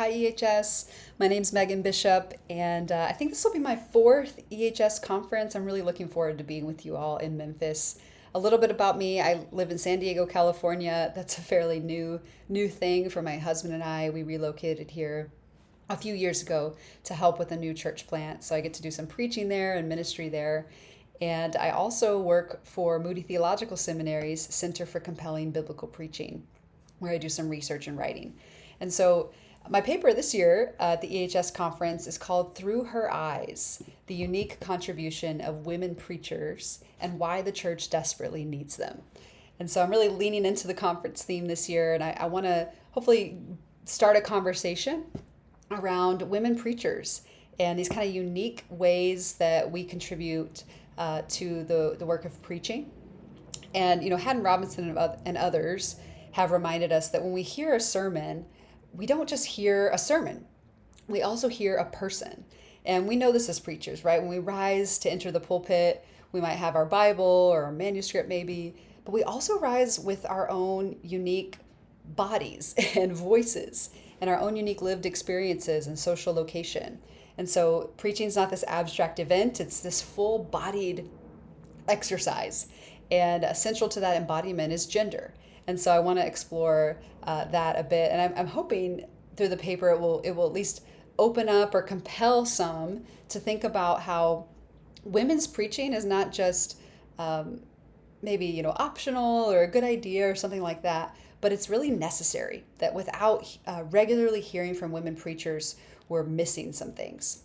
Hi, EHS. My name's Megan Bishop, and I think this will be my fourth EHS conference. I'm really looking forward to being with you all in Memphis. A little bit about me: I live in San Diego, California. That's a fairly new thing for my husband and I. We relocated here a few years ago to help with a new church plant. So I get to do some preaching there and ministry there. And I also work for Moody Theological Seminary's Center for Compelling Biblical Preaching, where I do some research and writing. And so my paper this year at the EHS conference is called Through Her Eyes: The Unique Contribution of Women Preachers and Why the Church Desperately Needs Them. And so I'm really leaning into the conference theme this year, and I want to hopefully start a conversation around women preachers and these kind of unique ways that we contribute to the work of preaching. And, Haddon Robinson and others have reminded us that when we hear a sermon, we don't just hear a sermon, we also hear a person. And we know this as preachers, right? When we rise to enter the pulpit, we might have our Bible or our manuscript maybe, but we also rise with our own unique bodies and voices and our own unique lived experiences and social location. And so preaching is not this abstract event, it's this full-bodied exercise. And central to that embodiment is gender. And so I want to explore that a bit. And I'm hoping through the paper it will at least open up or compel some to think about how women's preaching is not just maybe optional or a good idea or something like that, but it's really necessary. That without regularly hearing from women preachers, we're missing some things.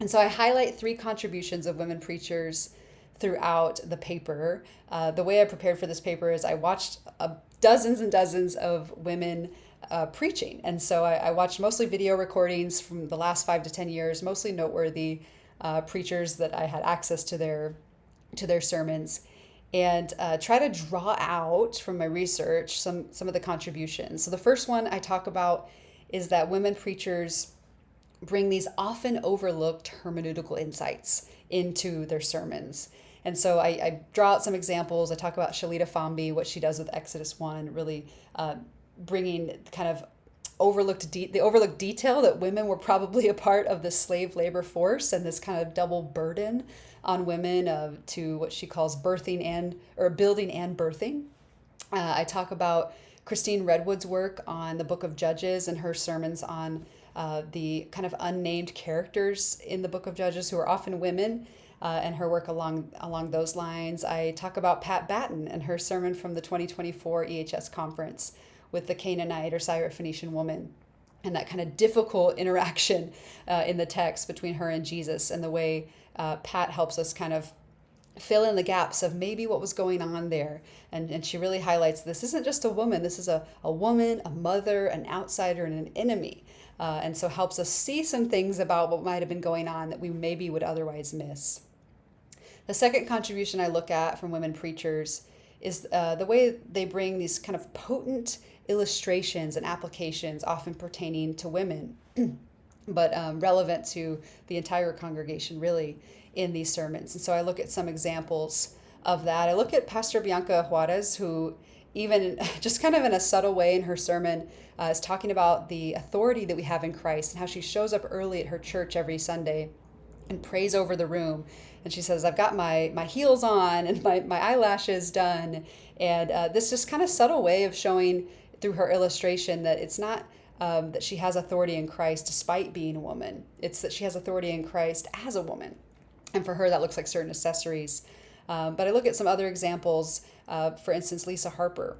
And so I highlight three contributions of women preachers throughout the paper. The way I prepared for this paper is I watched dozens and dozens of women preaching. And so I watched mostly video recordings from the last 5 to 10 years, mostly noteworthy preachers that I had access to their sermons, and try to draw out from my research some of the contributions. So the first one I talk about is that women preachers bring these often overlooked hermeneutical insights into their sermons. And so I draw out some examples. I talk about Shalita Fambi, what she does with Exodus 1, really bringing kind of the overlooked detail that women were probably a part of the slave labor force, and this kind of double burden on women to what she calls building and birthing. I talk about Christine Redwood's work on the book of Judges and her sermons on the kind of unnamed characters in the book of Judges who are often women, and her work along those lines. I talk about Pat Batten and her sermon from the 2024 EHS conference with the Canaanite or Syrophoenician woman, and that kind of difficult interaction in the text between her and Jesus, and the way Pat helps us kind of fill in the gaps of maybe what was going on there. And she really highlights this isn't just a woman, this is a woman, a mother, an outsider, and an enemy. And so helps us see some things about what might have been going on that we maybe would otherwise miss. The second contribution I look at from women preachers is the way they bring these kind of potent illustrations and applications, often pertaining to women, but relevant to the entire congregation, really, in these sermons. And so I look at some examples of that. I look at Pastor Bianca Juarez, who even just kind of in a subtle way in her sermon is talking about the authority that we have in Christ and how she shows up early at her church every Sunday and prays over the room. And she says, I've got my heels on and my eyelashes done. And this just kind of subtle way of showing through her illustration that it's not that she has authority in Christ despite being a woman. It's that she has authority in Christ as a woman. And for her, that looks like certain accessories. But I look at some other examples. For instance, Lisa Harper,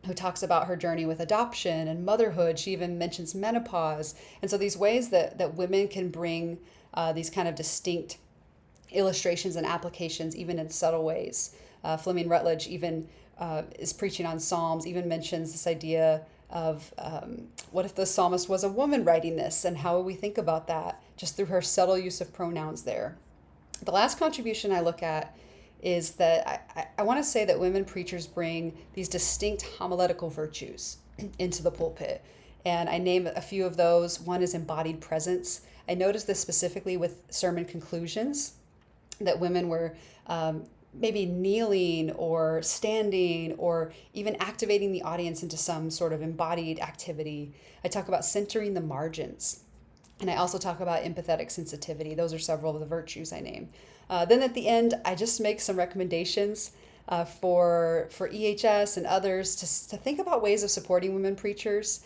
who talks about her journey with adoption and motherhood. She even mentions menopause. And so these ways that women can bring these kind of distinct illustrations and applications, even in subtle ways. Fleming Rutledge even is preaching on Psalms, even mentions this idea of what if the psalmist was a woman writing this, and how would we think about that just through her subtle use of pronouns there. The last contribution I look at is that I want to say that women preachers bring these distinct homiletical virtues into the pulpit. And I name a few of those. One is embodied presence. I noticed this specifically with sermon conclusions, that women were maybe kneeling or standing or even activating the audience into some sort of embodied activity. I talk about centering the margins. And I also talk about empathetic sensitivity. Those are several of the virtues I name. Then at the end, I just make some recommendations for EHS and others to think about ways of supporting women preachers.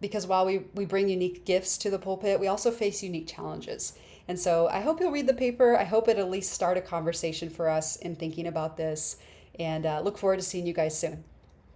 Because while we bring unique gifts to the pulpit, we also face unique challenges. And so I hope you'll read the paper. I hope it at least start a conversation for us in thinking about this. And look forward to seeing you guys soon.